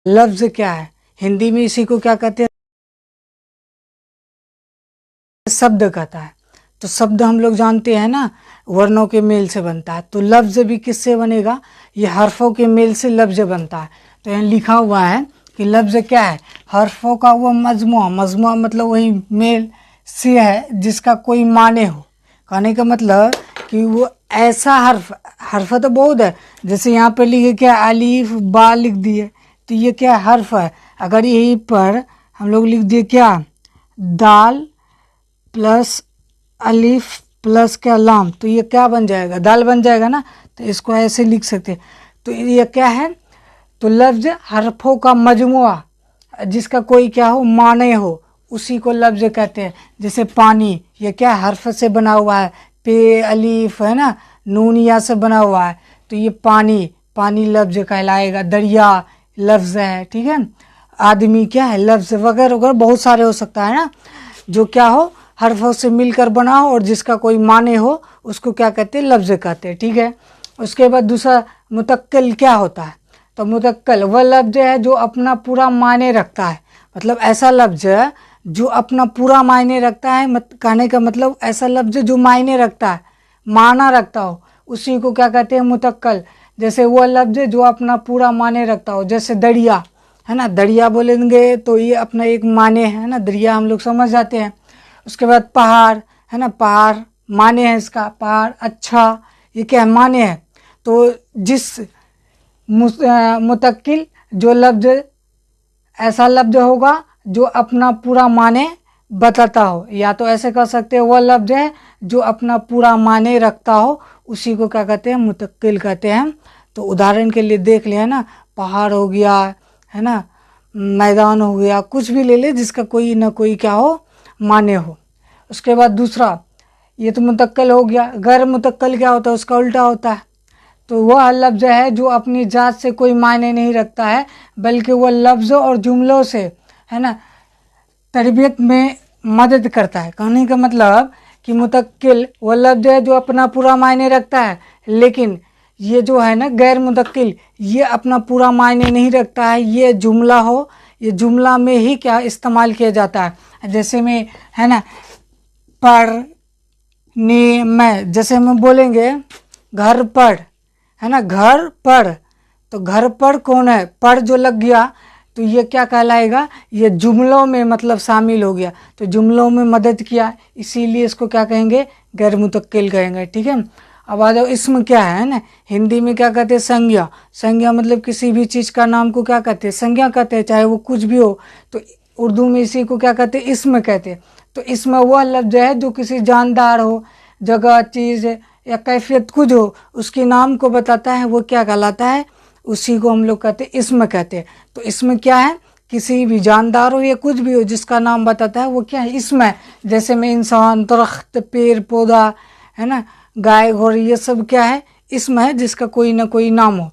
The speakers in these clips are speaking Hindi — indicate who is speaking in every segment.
Speaker 1: लफ्ज क्या है? हिंदी में इसी को क्या कहते हैं? शब्द कहता है। तो शब्द हम लोग जानते हैं ना, वर्णों के मेल से बनता है। तो लफ्ज भी किससे बनेगा? ये हर्फों के मेल से लफ्ज बनता है। तो यहाँ लिखा हुआ है कि लफ्ज क्या है? हर्फों का वो मजमुआ। मजमुआ मतलब वही मेल से है जिसका कोई माने हो। कहने का मतलब कि वो ऐसा हर्फ तो बहुत है। जैसे यहाँ पे लिखे क्या, अलीफ बा लिख दिए, तो ये क्या हर्फ है। अगर यहीं पर हम लोग लिख दिए क्या, दाल प्लस अलीफ प्लस क्या, लाम, तो ये क्या बन जाएगा? दाल बन जाएगा ना। तो इसको ऐसे लिख सकते हैं। तो ये क्या है? तो लफ्ज हरफों का मजमुआ जिसका कोई क्या हो, माने हो, उसी को लफ्ज कहते हैं। जैसे पानी, ये क्या हर्फ से बना हुआ है, पे अलीफ है ना, नून या से बना हुआ है, तो ये पानी, पानी लफ्ज कहलाएगा। दरिया लफ्ज है, ठीक है। आदमी क्या है, लफ्ज, वगैरह वगैरह बहुत सारे हो सकता है ना, जो क्या हो, हर्फों से मिलकर बना हो और जिसका कोई माने हो, उसको क्या कहते हैं? लफ्ज कहते हैं, ठीक है। उसके बाद दूसरा मुतक्किल क्या होता है? तो मुतक्किल वह लफ्ज है जो अपना पूरा मायने रखता है। मतलब ऐसा लफ्ज है जो अपना पूरा मायने रखता है। कहने का मतलब ऐसा लफ्ज जो मायने रखता है, माना रखता हो, उसी को क्या कहते हैं? मुतक्किल। जैसे वह लफ्ज जो अपना पूरा मायने रखता हो, जैसे दरिया है ना, दरिया बोलेंगे तो ये अपना एक माने है ना, दरिया हम लोग समझ जाते हैं। उसके बाद पहाड़ है ना, पहाड़ माने है इसका, पहाड़ अच्छा, ये क्या है? माने है। तो जिस मुतक्किल जो लफ्ज ऐसा लफ्ज होगा जो अपना पूरा माने बताता हो, या तो ऐसे कर सकते हैं वह लफ्ज है जो अपना पूरा माने रखता हो, उसी को क्या कहते हैं? मुतक्किल कहते हैं। तो उदाहरण के लिए देख लिया ना, पहाड़ हो गया है ना, मैदान हो गया, कुछ भी ले ले जिसका कोई ना कोई क्या हो, माने हो। उसके बाद दूसरा, ये तो मुतक्किल हो गया। गैर मुतक्किल क्या होता है? उसका उल्टा होता है। तो वह लफ्ज है जो अपनी जात से कोई मायने नहीं रखता है, बल्कि वह लफ्ज़ और जुमलों से है ना तरबियत में मदद करता है। कहने का मतलब कि मुतक्किल वह लफ्ज है जो अपना पूरा मायने रखता है, लेकिन ये जो है ना गैर मुतक्किल, ये अपना पूरा मायने नहीं रखता है। ये जुमला हो, ये जुमला में ही क्या इस्तेमाल किया जाता है। जैसे में है ना, पढ़ ने मैं, जैसे हम बोलेंगे घर पढ़ है ना, घर पढ़, तो घर पढ़ कौन है? पढ़ जो लग गया तो ये क्या कहलाएगा? ये जुमलों में मतलब शामिल हो गया, तो जुमलों में मदद किया, इसीलिए इसको क्या कहेंगे? गैर मुतक्किल कहेंगे, ठीक है। अब आ जाओ, इसमें क्या है ना, हिंदी में क्या कहते हैं? संज्ञा। संज्ञा मतलब किसी भी चीज़ का नाम को क्या कहते हैं? संज्ञा कहते हैं, चाहे वो कुछ भी हो। तो उर्दू में इसी को क्या कहते हैं? इसम कहते हैं। तो इसमें वह लफ्ज है जो किसी जानदार हो, जगह, चीज़ या कैफियत कुछ हो, उसके नाम को बताता है, वो क्या कहलाता है? उसी को हम लोग कहते हैं इसम कहते हैं। तो इसमें क्या है? किसी भी जानदार हो या कुछ भी हो जिसका नाम बताता है, वो क्या है? इसम है। जैसे में इंसान, दरख्त, पेड़ पौधा है ना, गाय घोड़े, ये सब क्या है? इसम है जिसका कोई ना कोई नाम हो।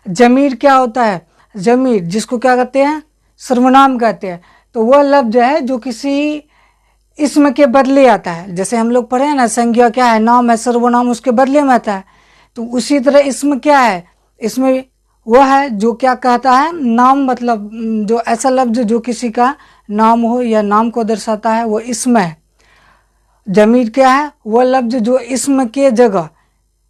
Speaker 1: जमीर क्या होता है? जमीर जिसको क्या कहते हैं? सर्वनाम कहते हैं। तो वह लफ्ज है जो किसी इसम के बदले आता है। जैसे हम लोग पढ़े हैं ना, संज्ञा क्या है? नाम है, सर्वनाम उसके बदले में आता है। तो उसी तरह इसमें क्या है? इसमें वह है जो क्या कहता है? नाम, मतलब जो ऐसा लफ्ज जो किसी का नाम हो या नाम को दर्शाता है, वो इसम है। जमीर क्या है? वह लफ्ज जो इसम के जगह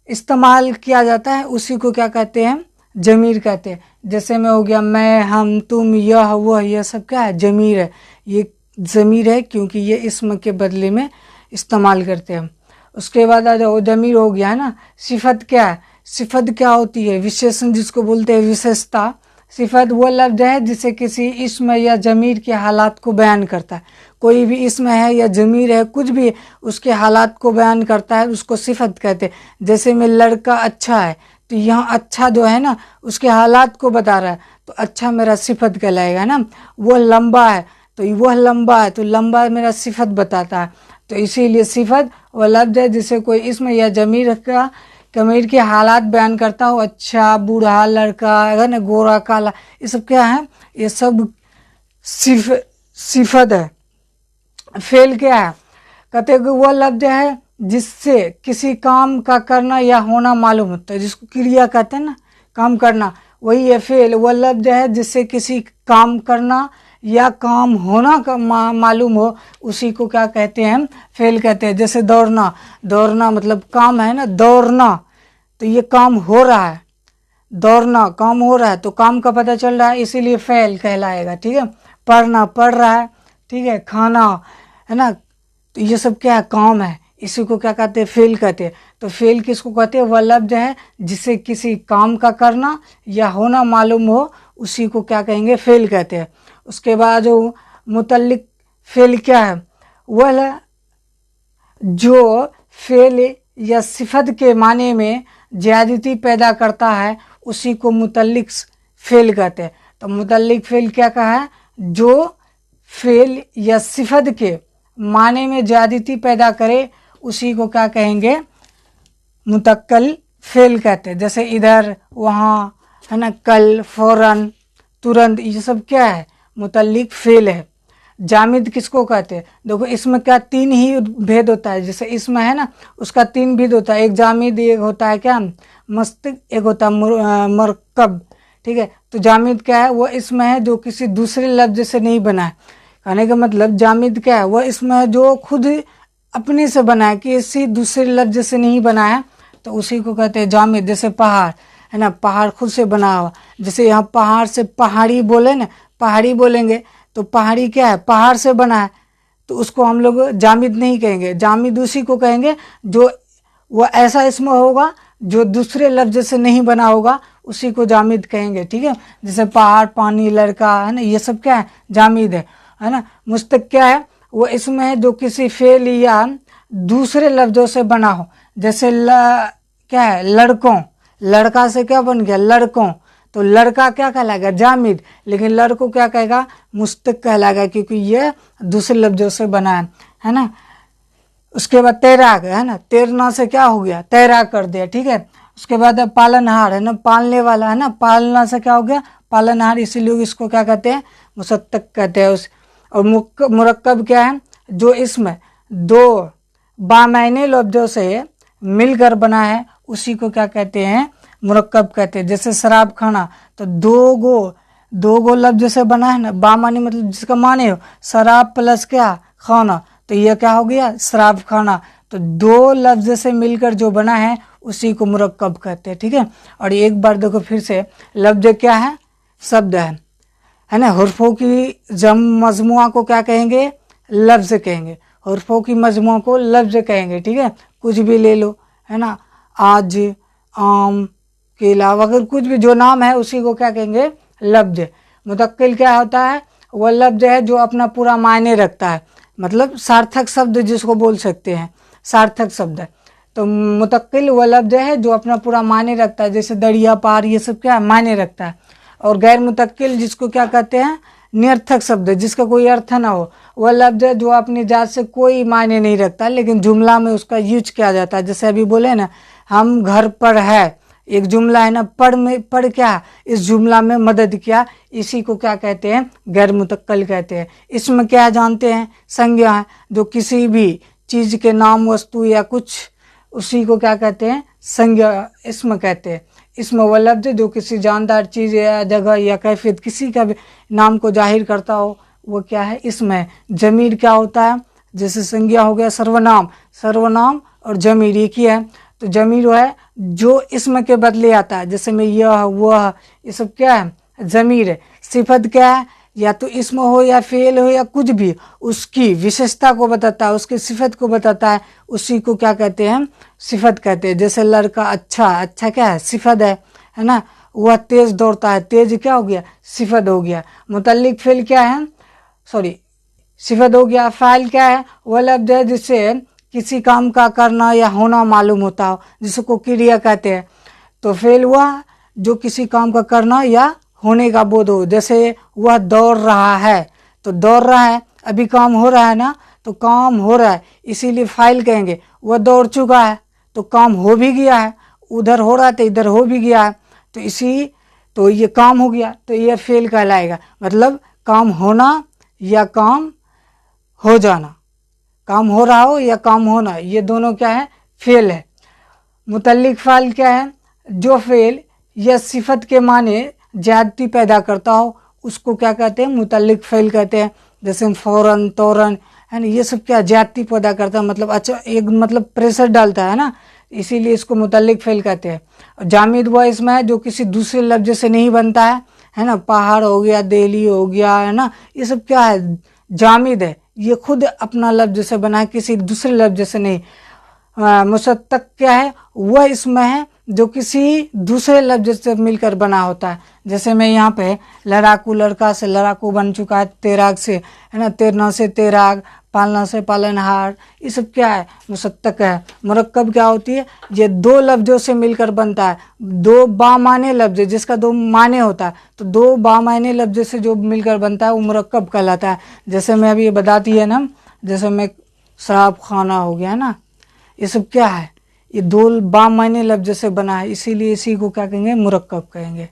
Speaker 1: इस्तेमाल किया जाता है, उसी को क्या कहते हैं? जमीर कहते हैं। जैसे में हो गया मैं, हम, तुम, यह, वह, यह सब क्या है? जमीर है। ये ज़मीर है क्योंकि ये इसम के बदले में इस्तेमाल करते हैं। उसके बाद आ जाओ, जमीर हो गया है ना। सिफत क्या है? सिफत क्या होती है? विशेषण जिसको बोलते हैं, विशेषता। सिफत वो लफ्ज है जिसे किसी इसम या जमीर के हालात को बयान करता है। कोई भी इसम है या जमीर है, कुछ भी उसके हालात को बयान करता है, उसको सिफत कहते हैं। जैसे में लड़का अच्छा है, तो यहाँ अच्छा जो है ना उसके हालात को बता रहा है, तो अच्छा मेरा सिफत कहलाएगा ना। वो लंबा है, तो वह लंबा है, तो लंबा मेरा सिफत बताता है। तो इसीलिए सिफत वह लफ्ज है जिसे कोई इसम या जमीर का कमीर के हालात बयान करता हो। अच्छा, बूढ़ा, लड़का है ना, गोरा, काला, ये सब क्या है? ये सब सिफत है। फेल क्या है? कहते हैं कि वह लफ्ज है जिससे किसी काम का करना या होना मालूम होता है, जिसको क्रिया कहते हैं ना, काम करना, वही है फेल, वह लफ्ज है जिससे किसी काम करना या काम होना का मालूम हो, उसी को क्या कहते हैं हम, फेल कहते हैं। जैसे दौड़ना, दौड़ना मतलब काम है ना, दौड़ना, तो ये काम हो रहा है, दौड़ना काम हो रहा है तो काम का पता चल रहा है, इसीलिए फेल कहलाएगा। ठीक है, पढ़ना पढ़ रहा है, ठीक है, खाना है ना, तो ये सब क्या है, काम है, इसी को क्या कहते हैं, फेल कहते हैं। तो फेल किसको कहते हैं, वह लफ्ज है जिससे किसी काम का करना या होना मालूम हो, उसी को क्या कहेंगे, फेल कहते हैं। उसके बाद जो मुतल्लिक फेल क्या है, वह जो फेल या सिफत के माने में ज्यादती पैदा करता है, उसी को मुतल्लिक फेल कहते हैं। तो मुतल्लिक फेल क्या कहा है, जो फेल या सिफत के माने में ज्यादती पैदा करे, उसी को क्या कहेंगे, मुतक्कल फेल कहते हैं। जैसे इधर, वहाँ, है ना, कल, फौरन, तुरंत, ये सब क्या है, मुतल्लिक फेल है। जामिद किसको कहते हैं, देखो इसमें क्या तीन ही भेद होता है। जैसे इसमें है ना, उसका तीन भेद होता है, एक जामिद, एक होता है क्या, मस्तिक, एक होता है मरकब। ठीक है, तो जामिद क्या है, वो इसमें है जो किसी दूसरे लफ्ज से नहीं बना है। कहने का मतलब जामिद क्या है, वह इसमें है जो खुद अपने से बना है, किसी दूसरे लफ्ज से नहीं बना है, तो उसी को कहते हैं जामिद। जैसे पहाड़ है ना, पहाड़ खुद से बना हुआ, जैसे यहाँ पहाड़ से पहाड़ी बोले ना, पहाड़ी बोलेंगे तो पहाड़ी क्या है, पहाड़ से बना है, तो उसको हम लोग जामिद नहीं कहेंगे। जामिद उसी को कहेंगे जो वो ऐसा इसमें होगा जो दूसरे लफ्ज से नहीं बना होगा, उसी को जामिद कहेंगे। ठीक है, जैसे पहाड़, पानी, लड़का, है ना, ये सब क्या है, जामिद है ना। मुस्तक क्या है, वो इसमें है जो किसी फेल या दूसरे लफ्जों से बना हो। जैसे क्या है, लड़कों, लड़का से क्या बन गया, लड़कों, तो लड़का क्या कहलाएगा, जामिद, लेकिन लड़कों क्या कहेगा, मुस्तक कहलाएगा, क्योंकि ये दूसरे लफ्जों से बना है ना। उसके बाद तैराक है ना, तैरना से क्या हो गया, तैराक कर दिया। ठीक है, उसके बाद पालनहार है ना, पालने वाला है ना, पालना से क्या हो गया, पालनहार, इसीलिए इसको क्या कहते हैं, मुसत्तक कहते हैं। और मुरक्कब क्या है, जो इसमें दो बामायने लफ्जों से मिलकर बना है, उसी को क्या कहते हैं, मुरक्कब कहते हैं। जैसे शराब खाना, तो दो गो लफ्ज से बना है ना, बामानी मतलब जिसका माने हो, शराब प्लस क्या, खाना, तो यह क्या हो गया, शराब खाना। तो दो लफ्ज से मिलकर जो बना है, उसी को मुरक्कब कहते हैं। ठीक है, और एक बार देखो फिर से, लफ्ज क्या है, शब्द है ना। हुर्फों की मजमुआ को क्या कहेंगे, लफ्ज कहेंगे, हुर्फों की मजमुआ को लफ्ज कहेंगे। ठीक है, कुछ भी ले लो, है ना, आज, आम, केला वगैरह, कुछ भी जो नाम है उसी को क्या कहेंगे, लफ्ज। मुतक्किल क्या होता है, वह लफ्ज है जो अपना पूरा मायने रखता है, मतलब सार्थक शब्द जिसको बोल सकते हैं, सार्थक शब्द है। तो मुतक्किल वह लफ्ज है जो अपना पूरा मायने रखता है, जैसे दरिया, पार, ये सब क्या मायने रखता है। और गैर मुतक्किल जिसको क्या कहते हैं, निरर्थक शब्द, जिसका कोई अर्थ ना हो, वह लफ्ज है जो अपनी जात से कोई मायने नहीं रखता, लेकिन जुमला में उसका यूज किया जाता है। जैसे अभी बोले ना, हम घर पर है, एक जुमला है ना, पढ़ क्या, इस जुमला में मदद किया, इसी को क्या कहते हैं, गैर मुतक्किल कहते हैं। इसमें क्या जानते हैं, संज्ञा है, जो किसी भी चीज के नाम, वस्तु या कुछ, उसी को क्या कहते हैं, संज्ञा इसमें कहते हैं। इसमें वह लफ्ज जो किसी जानदार चीज या जगह या कैफियत किसी का भी नाम को जाहिर करता हो, वो क्या है, इसमें। जमीर क्या होता है, जैसे संज्ञा हो गया सर्वनाम, सर्वनाम और जमीर एक ही है। तो जमीर है जो इसम के बदले आता है, जैसे में यह, वह, ये सब क्या है, जमीर है। सिफत क्या है, या तो इसम हो या फेल हो या कुछ भी, उसकी विशेषता को बताता है, उसकी सिफत को बताता है, उसी को क्या कहते हैं, सिफत कहते हैं। जैसे लड़का अच्छा, अच्छा क्या है, सिफत है ना। वह तेज दौड़ता है, तेज क्या हो गया, सिफत हो गया। मुतल्लिक फेल क्या है, सॉरी, सिफत हो गया। फाइल क्या है, वह लफ्ज है जिससे किसी काम का करना या होना मालूम होता हो, जिसको क्रिया कहते हैं। तो फेल हुआ जो किसी काम का करना या होने का बोध हो। जैसे वह दौड़ रहा है, तो दौड़ रहा है, अभी काम हो रहा है ना, तो काम हो रहा है, इसीलिए फाइल कहेंगे। वह दौड़ चुका है, तो काम हो भी गया है, उधर हो रहा है तो इधर हो भी गया है, तो ये काम हो गया, तो ये फेल कहलाएगा। मतलब काम होना या काम हो जाना, काम हो रहा हो या काम होना, ये दोनों क्या है, फेल है। मुतल्लिक फाइल क्या है, जो फेल या सिफत के माने ज्यादती पैदा करता हो उसको क्या कहते हैं, मुतल्लिक फ़ेल कहते हैं। जैसे फ़ौरन, तौरन, है ना, ये सब क्या ज्यादती पैदा करता है, मतलब अच्छा एक मतलब प्रेशर डालता है ना, इसीलिए इसको मुतल्लिक फ़ेल कहते हैं। जामिद वो इसमें है जो किसी दूसरे लफ्ज़ से नहीं बनता है ना, पहाड़ हो गया, दिल्ली हो गया, है ना, ये सब क्या है, जामिद है, ये खुद अपना लफ्ज़ से बना है, किसी दूसरे लफ्ज़ से नहीं। मुशत्तक क्या है, वह इसमें है जो किसी दूसरे लफ्ज़ से मिलकर बना होता है। जैसे मैं यहाँ पे लड़ाकू, लड़का से लड़ाकू बन चुका है, तेराग से, है ना, तेरना से तेराग, पालना से पालनहार, ये सब क्या है, मुशत्तक है। मुरक्कब क्या होती है, ये दो लफ्ज़ों से मिलकर बनता है, दो बामाने लफ्ज़ जिसका दो माने होता है, तो दो बामाने लफ्ज़ से जो मिलकर बनता है वो मुरक्कब कहलाता है। जैसे मैं अभी ये बताती है ना, जैसे मैं शराब खाना हो गया ना, ये सब क्या है, ये दो बामाने लफ्ज़ से बना है, इसीलिए इसी को क्या कहेंगे, मुरक्कब कहेंगे।